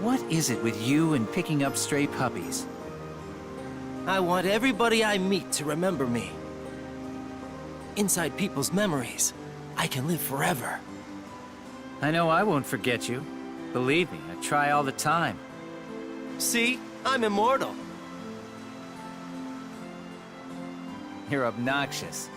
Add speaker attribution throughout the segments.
Speaker 1: What is it with you and picking up stray puppies?
Speaker 2: I want everybody I meet to remember me. Inside people's memories, I can live forever.
Speaker 1: I know I won't forget you. Believe me, I try all the time.
Speaker 2: See? I'm immortal.
Speaker 1: You're obnoxious.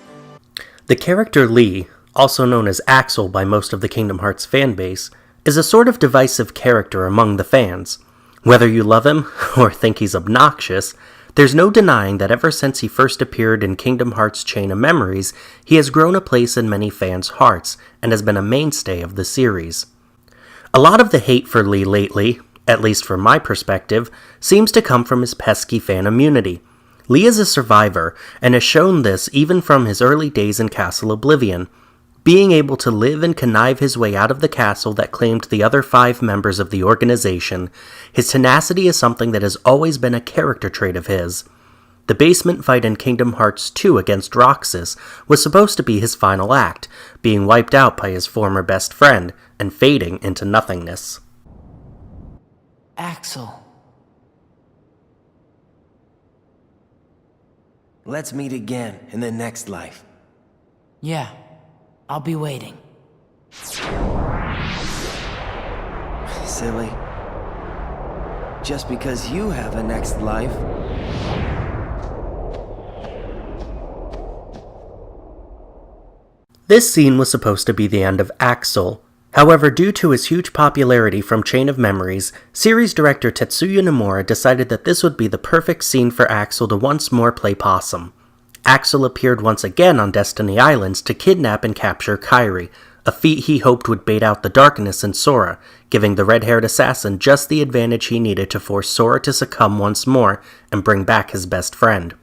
Speaker 3: The character Lee, also known as Axel by most of the Kingdom Hearts fanbase, is a sort of divisive character among the fans. Whether you love him or think he's obnoxious, there's no denying that ever since he first appeared in Kingdom Hearts' Chain of Memories, he has grown a place in many fans' hearts and has been a mainstay of the series. A lot of the hate for Lee lately, at least from my perspective, seems to come from his pesky fan immunity. Lee is a survivor, and has shown this even from his early days in Castle Oblivion. Being able to live and connive his way out of the castle that claimed the other 5 members of the organization, his tenacity is something that has always been a character trait of his. The basement fight in Kingdom Hearts 2 against Roxas was supposed to be his final act, being wiped out by his former best friend, and fading into nothingness.
Speaker 2: Axel. Let's meet again in the next life.
Speaker 4: Yeah, I'll be waiting.
Speaker 2: Silly. Just because you have a next life.
Speaker 3: This scene was supposed to be the end of Axel. However, due to his huge popularity from Chain of Memories, series director Tetsuya Nomura decided that this would be the perfect scene for Axel to once more play possum. Axel appeared once again on Destiny Islands to kidnap and capture Kairi, a feat he hoped would bait out the darkness in Sora, giving the red-haired assassin just the advantage he needed to force Sora to succumb once more and bring back his best friend.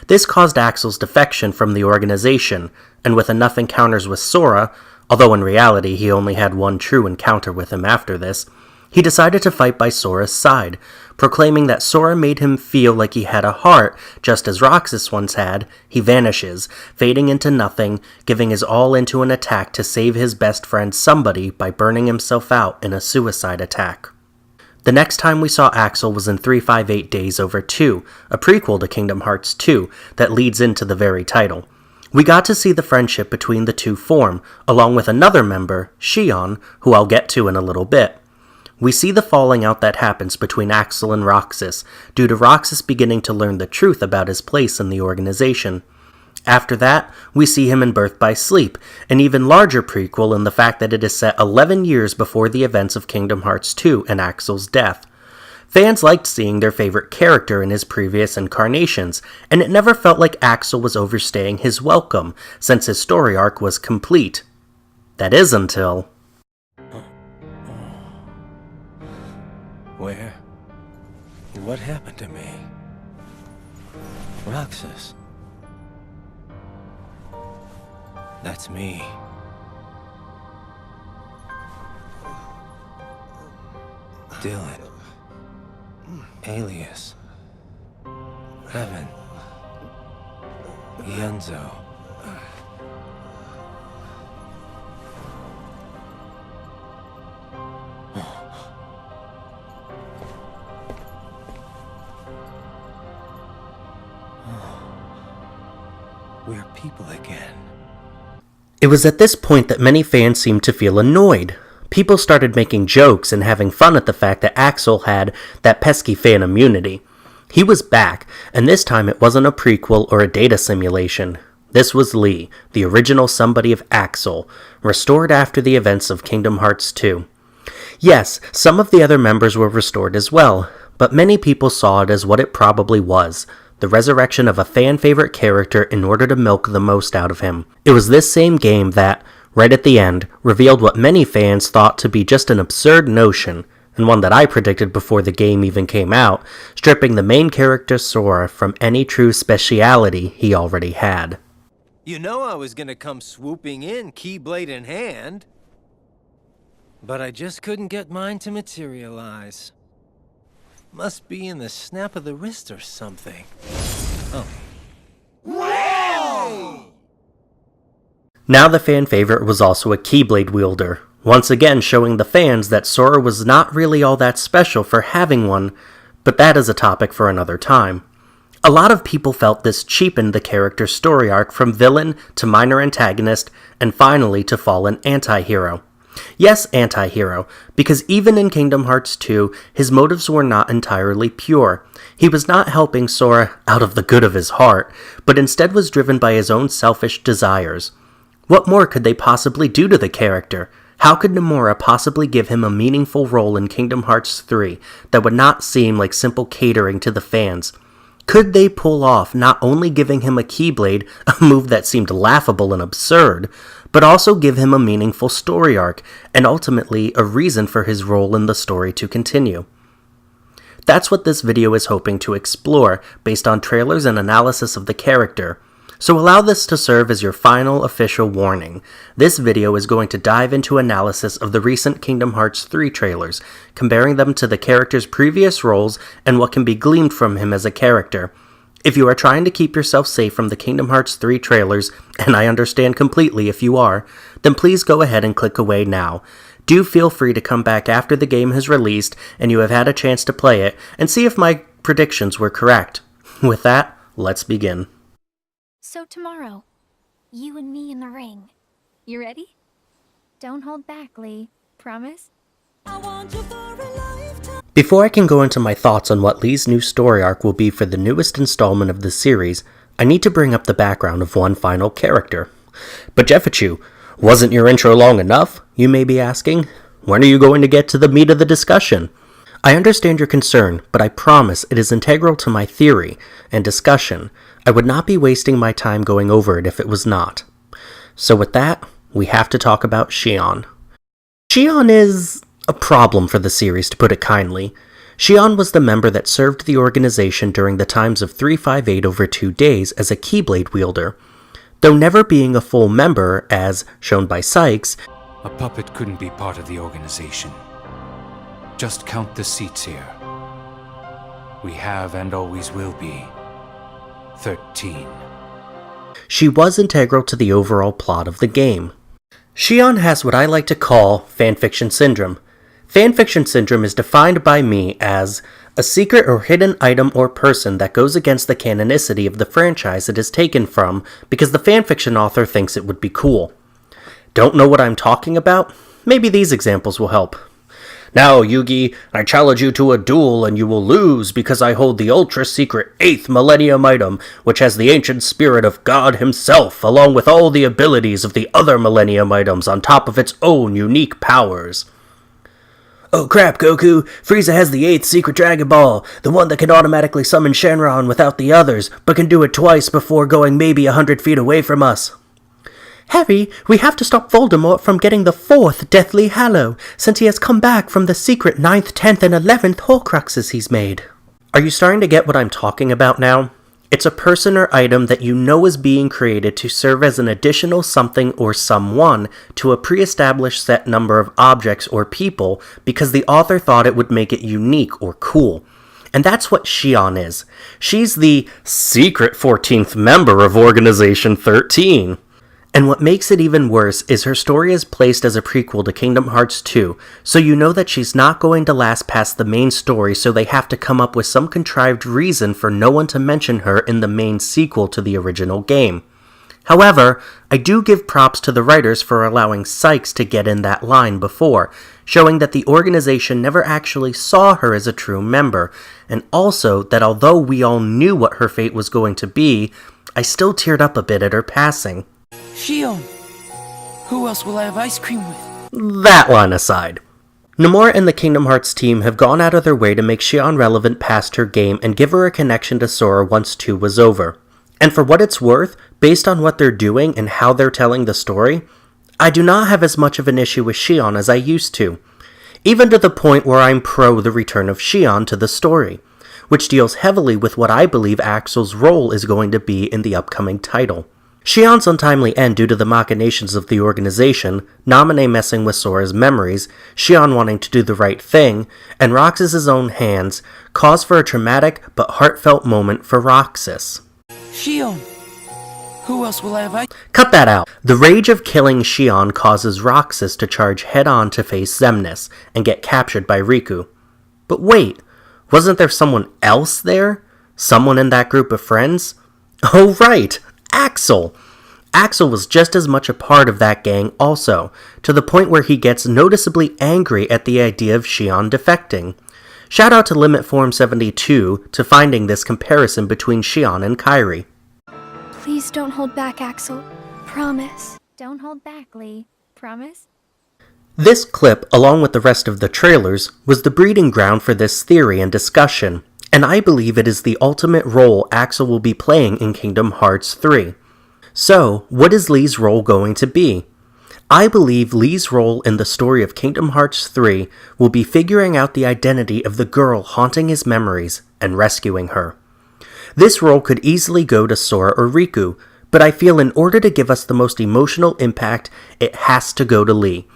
Speaker 3: This caused Axel's defection from the organization, and with enough encounters with Sora, although in reality he only had one true encounter with him after this, he decided to fight by Sora's side, proclaiming that Sora made him feel like he had a heart, just as Roxas once had. He vanishes, fading into nothing, giving his all into an attack to save his best friend Somebody by burning himself out in a suicide attack. The next time we saw Axel was in 358 Days Over 2, a prequel to Kingdom Hearts 2 that leads into the very title. We got to see the friendship between the two form, along with another member, Xion, who I'll get to in a little bit. We see the falling out that happens between Axel and Roxas, due to Roxas beginning to learn the truth about his place in the organization. After that, we see him in Birth by Sleep, an even larger prequel in the fact that it is set 11 years before the events of Kingdom Hearts 2 and Axel's death. Fans liked seeing their favorite character in his previous incarnations, and it never felt like Axel was overstaying his welcome, since his story arc was complete. That is until...
Speaker 2: Where? What happened to me? Roxas. That's me. Dylan. Alias. Evan. Yenzo. We're people again.
Speaker 3: It was at this point that many fans seemed to feel annoyed. People started making jokes and having fun at the fact that Axel had that pesky fan immunity. He was back, and this time it wasn't a prequel or a data simulation. This was Lee, the original Somebody of Axel, restored after the events of Kingdom Hearts 2. Yes, some of the other members were restored as well, but many people saw it as what it probably was, the resurrection of a fan-favorite character in order to milk the most out of him. It was this same game that, right at the end, revealed what many fans thought to be just an absurd notion, and one that I predicted before the game even came out, stripping the main character Sora from any true speciality he already had.
Speaker 2: You know I was gonna come swooping in, keyblade in hand. But I just couldn't get mine to materialize. Must be in the snap of the wrist or something. Oh.
Speaker 3: Now the fan favorite was also a Keyblade wielder, once again showing the fans that Sora was not really all that special for having one, but that is a topic for another time. A lot of people felt this cheapened the character's story arc from villain to minor antagonist, and finally to fallen anti-hero. Yes, anti-hero, because even in Kingdom Hearts 2, his motives were not entirely pure. He was not helping Sora out of the good of his heart, but instead was driven by his own selfish desires. What more could they possibly do to the character? How could Nomura possibly give him a meaningful role in Kingdom Hearts 3 that would not seem like simple catering to the fans? Could they pull off not only giving him a Keyblade, a move that seemed laughable and absurd, but also give him a meaningful story arc, and ultimately a reason for his role in the story to continue? That's what this video is hoping to explore, based on trailers and analysis of the character. So allow this to serve as your final official warning. This video is going to dive into analysis of the recent Kingdom Hearts 3 trailers, comparing them to the character's previous roles and what can be gleaned from him as a character. If you are trying to keep yourself safe from the Kingdom Hearts 3 trailers, and I understand completely if you are, then please go ahead and click away now. Do feel free to come back after the game has released and you have had a chance to play it, and see if my predictions were correct. With that, let's begin.
Speaker 5: So tomorrow, you and me in the ring. You ready? Don't hold back, Lee. Promise?
Speaker 3: Before I can go into my thoughts on what Lee's new story arc will be for the newest installment of the series, I need to bring up the background of one final character. But Jeffachu, wasn't your intro long enough? You may be asking. When are you going to get to the meat of the discussion? I understand your concern, but I promise it is integral to my theory and discussion. I would not be wasting my time going over it if it was not. So with that, we have to talk about Xion. Xion is a problem for the series, to put it kindly. Xion was the member that served the organization during the times of 358 over 2 days as a Keyblade wielder. Though never being a full member, as shown by Sykes,
Speaker 6: a puppet couldn't be part of the organization. Just count the seats here. We have and always will be 13.
Speaker 3: She was integral to the overall plot of the game. Xion has what I like to call fanfiction syndrome. Fanfiction syndrome is defined by me as a secret or hidden item or person that goes against the canonicity of the franchise it is taken from because the fanfiction author thinks it would be cool. Don't know what I'm talking about? Maybe these examples will help. Now, Yugi, I challenge you to a duel and you will lose because I hold the ultra-secret 8th Millennium item, which has the ancient spirit of God himself, along with all the abilities of the other Millennium items on top of its own unique powers. Oh crap, Goku! Frieza has the 8th Secret Dragon Ball, the one that can automatically summon Shenron without the others, but can do it twice before going maybe 100 feet away from us. Harry, we have to stop Voldemort from getting the 4th Deathly Hallow, since he has come back from the secret 9th, 10th, and 11th Horcruxes he's made. Are you starting to get what I'm talking about now? It's a person or item that you know is being created to serve as an additional something or someone to a pre-established set number of objects or people because the author thought it would make it unique or cool. And that's what Xion is. She's the secret 14th member of Organization 13. And what makes it even worse is her story is placed as a prequel to Kingdom Hearts 2, so you know that she's not going to last past the main story, so they have to come up with some contrived reason for no one to mention her in the main sequel to the original game. However, I do give props to the writers for allowing Sykes to get in that line before, showing that the organization never actually saw her as a true member, and also that although we all knew what her fate was going to be, I still teared up a bit at her passing.
Speaker 4: Xion! Who else will I have ice cream with?
Speaker 3: That line aside. Nomura and the Kingdom Hearts team have gone out of their way to make Xion relevant past her game and give her a connection to Sora once 2 was over. And for what it's worth, based on what they're doing and how they're telling the story, I do not have as much of an issue with Xion as I used to. Even to the point where I'm pro the return of Xion to the story, which deals heavily with what I believe Axel's role is going to be in the upcoming title. Xion's untimely end due to the machinations of the organization, Naminé messing with Sora's memories, Xion wanting to do the right thing, and Roxas' own hands, cause for a traumatic but heartfelt moment for Roxas.
Speaker 4: Xion! Who else will have ice?
Speaker 3: Cut that out. The rage of killing Xion causes Roxas to charge head-on to face Xemnas and get captured by Riku. But wait, wasn't there someone else there? Someone in that group of friends? Oh right, Axel! Axel was just as much a part of that gang also, to the point where he gets noticeably angry at the idea of Xion defecting. Shout out to Limit Form 72 to finding this comparison between Xion and Kairi.
Speaker 5: Please don't hold back, Axel. Promise. Don't hold back, Lee. Promise?
Speaker 3: This clip, along with the rest of the trailers, was the breeding ground for this theory and discussion, and I believe it is the ultimate role Axel will be playing in Kingdom Hearts 3. So, what is Lee's role going to be? I believe Lee's role in the story of Kingdom Hearts 3 will be figuring out the identity of the girl haunting his memories and rescuing her. This role could easily go to Sora or Riku, but I feel in order to give us the most emotional impact, it has to go to Lee.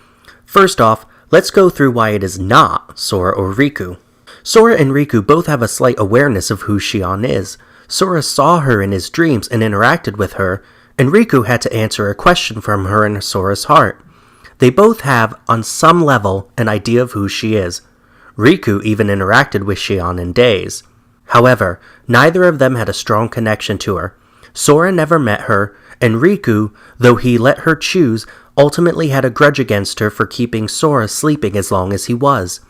Speaker 3: First off, let's go through why it is not Sora or Riku. Sora and Riku both have a slight awareness of who Xion is. Sora saw her in his dreams and interacted with her, and Riku had to answer a question from her in Sora's heart. They both have, on some level, an idea of who she is. Riku even interacted with Xion in days. However, neither of them had a strong connection to her. Sora never met her, and Riku, though he let her choose, ultimately had a grudge against her for keeping Sora sleeping as long as he was.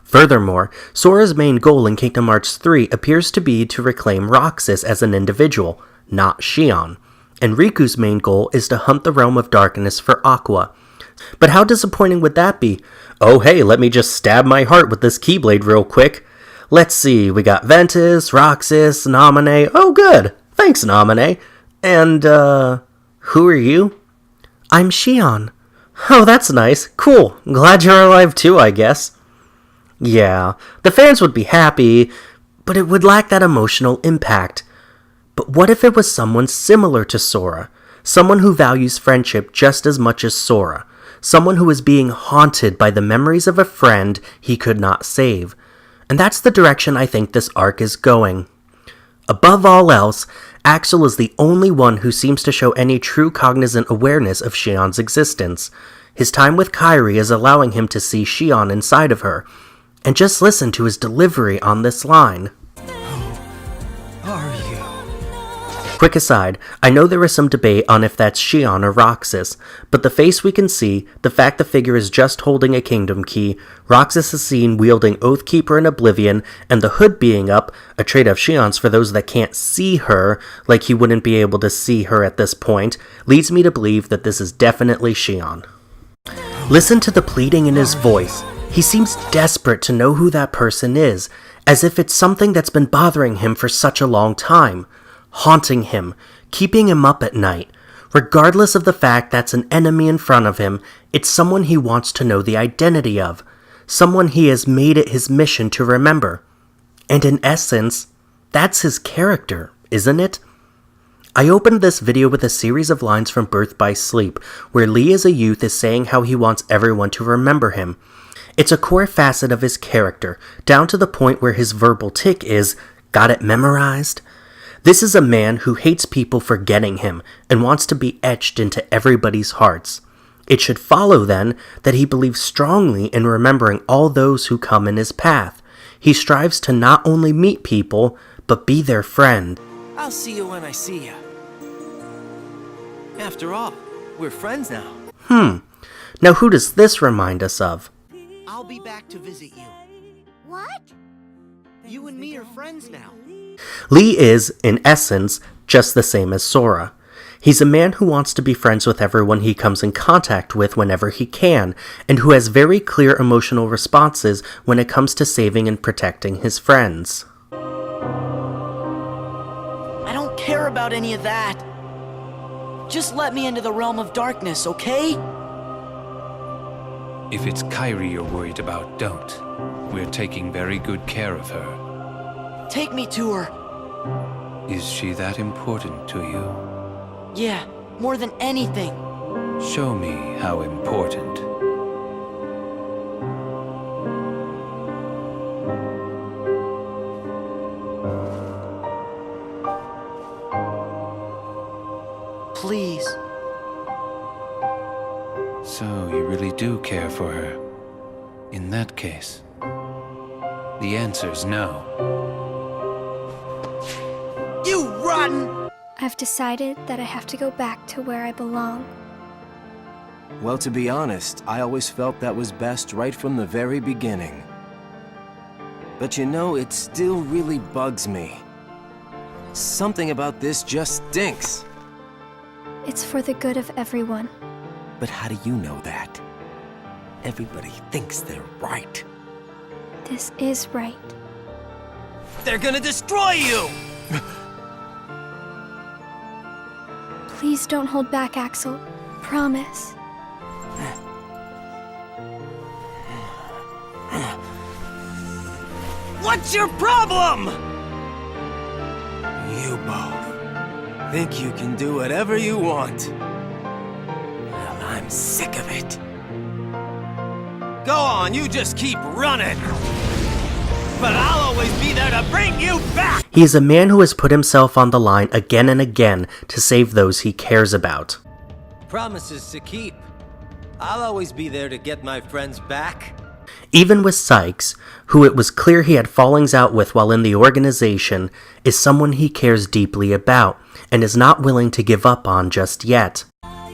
Speaker 3: Furthermore, Sora's main goal in Kingdom Hearts 3 appears to be to reclaim Roxas as an individual, not Xion, and Riku's main goal is to hunt the Realm of Darkness for Aqua. But how disappointing would that be? Oh hey, let me just stab my heart with this Keyblade real quick. Let's see, we got Ventus, Roxas, Naminé. Oh good, thanks Naminé. And, who are you? I'm Xion. Oh, that's nice. Cool. Glad you're alive too, I guess. Yeah, the fans would be happy, but it would lack that emotional impact. But what if it was someone similar to Sora? Someone who values friendship just as much as Sora. Someone who is being haunted by the memories of a friend he could not save. And that's the direction I think this arc is going. Above all else, Axel is the only one who seems to show any true cognizant awareness of Xion's existence. His time with Kairi is allowing him to see Xion inside of her. And just listen to his delivery on this line.
Speaker 4: Who are you?
Speaker 3: Quick aside, I know there is some debate on if that's Xion or Roxas, but the face we can see, the fact the figure is just holding a kingdom key, Roxas is seen wielding Oathkeeper and Oblivion, and the hood being up, a trait of Xion's for those that can't see her, like he wouldn't be able to see her at this point, leads me to believe that this is definitely Xion. Listen to the pleading in his voice. He seems desperate to know who that person is, as if it's something that's been bothering him for such a long time, haunting him, keeping him up at night. Regardless of the fact that's an enemy in front of him, it's someone he wants to know the identity of, someone he has made it his mission to remember. And in essence, that's his character, isn't it? I opened this video with a series of lines from Birth by Sleep, where Lee as a youth is saying how he wants everyone to remember him. It's a core facet of his character, down to the point where his verbal tick is, got it memorized? This is a man who hates people forgetting him, and wants to be etched into everybody's hearts. It should follow, then, that he believes strongly in remembering all those who come in his path. He strives to not only meet people, but be their friend.
Speaker 4: I'll see you when I see you. After all, we're friends now.
Speaker 3: Now who does this remind us of?
Speaker 7: I'll be back to visit you.
Speaker 5: What?
Speaker 7: You and me are friends now.
Speaker 3: Lee is, in essence, just the same as Sora. He's a man who wants to be friends with everyone he comes in contact with whenever he can, and who has very clear emotional responses when it comes to saving and protecting his friends.
Speaker 7: I don't care about any of that. Just let me into the realm of darkness, okay?
Speaker 6: If it's Kairi you're worried about, don't. We're taking very good care of her.
Speaker 7: Take me to her.
Speaker 6: Is she that important to you?
Speaker 7: Yeah, more than anything.
Speaker 6: Show me how important. for her? In that case, the answer's no.
Speaker 7: You rotten!
Speaker 5: I've decided that I have to go back to where I belong.
Speaker 8: Well, to be honest, I always felt that was best right from the very beginning. But you know, it still really bugs me. Something about this just stinks.
Speaker 5: It's for the good of everyone.
Speaker 8: But how do you know that? Everybody thinks they're right.
Speaker 5: This is right.
Speaker 2: They're gonna destroy you!
Speaker 5: Please don't hold back, Axel. Promise.
Speaker 2: What's your problem? You both think you can do whatever you want. Well, I'm sick of it. Go on, you just keep running. But I'll always be there to bring you back!
Speaker 3: He is a man who has put himself on the line again and again to save those he cares about.
Speaker 2: Promises to keep. I'll always be there to get my friends back.
Speaker 3: Even with Sykes, who it was clear he had fallings out with while in the organization, is someone he cares deeply about and is not willing to give up on just yet.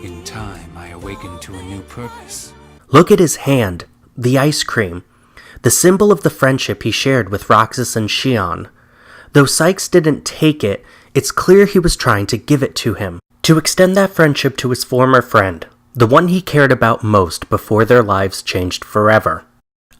Speaker 6: In time, I awakened to a new purpose.
Speaker 3: Look at his hand, the ice cream, the symbol of the friendship he shared with Roxas and Shion. Though Sykes didn't take it, it's clear he was trying to give it to him, to extend that friendship to his former friend, the one he cared about most before their lives changed forever.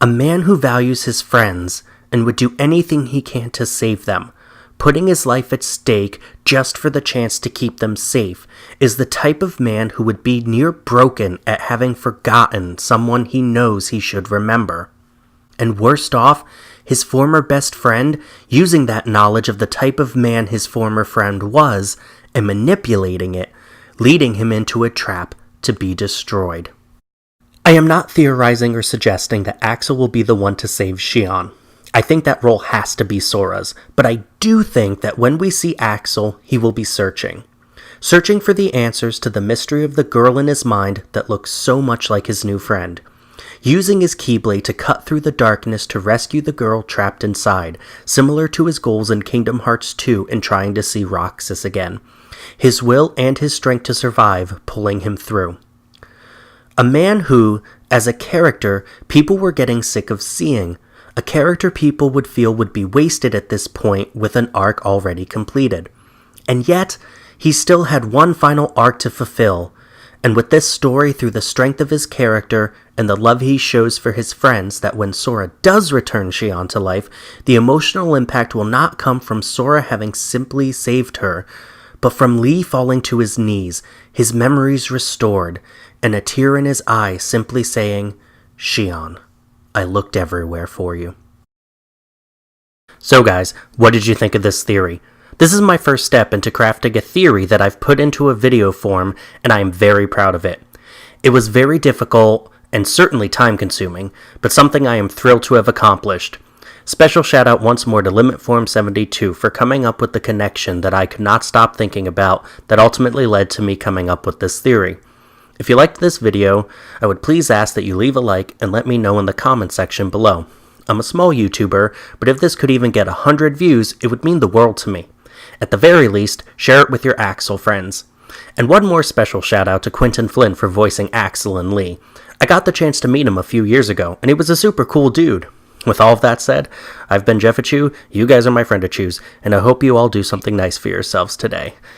Speaker 3: A man who values his friends and would do anything he can to save them, putting his life at stake just for the chance to keep them safe, is the type of man who would be near broken at having forgotten someone he knows he should remember. And worst off, his former best friend using that knowledge of the type of man his former friend was and manipulating it, leading him into a trap to be destroyed. I am not theorizing or suggesting that Axel will be the one to save Shion. I think that role has to be Sora's, but I do think that when we see Axel, he will be searching for the answers to the mystery of the girl in his mind that looks so much like his new friend, using his Keyblade to cut through the darkness to rescue the girl trapped inside, similar to his goals in Kingdom Hearts 2 in trying to see Roxas again, his will and his strength to survive pulling him through. A man who, as a character, people were getting sick of seeing. A character people would feel would be wasted at this point with an arc already completed. And yet, he still had one final arc to fulfill. And with this story, through the strength of his character and the love he shows for his friends, that when Sora does return Shion to life, the emotional impact will not come from Sora having simply saved her, but from Lee falling to his knees, his memories restored, and a tear in his eye simply saying, "Shion, I looked everywhere for you." So guys, what did you think of this theory? This is my first step into crafting a theory that I've put into a video form, and I am very proud of it. It was very difficult and certainly time-consuming, but something I am thrilled to have accomplished. Special shout out once more to LimitForm72 for coming up with the connection that I could not stop thinking about that ultimately led to me coming up with this theory. If you liked this video, I would please ask that you leave a like and let me know in the comment section below. I'm a small YouTuber, but if this could even get 100 views, it would mean the world to me. At the very least, share it with your Axel friends. And one more special shout out to Quentin Flynn for voicing Axel and Lee. I got the chance to meet him a few years ago, and he was a super cool dude. With all of that said, I've been Jeffachu, you guys are my friend to choose, and I hope you all do something nice for yourselves today.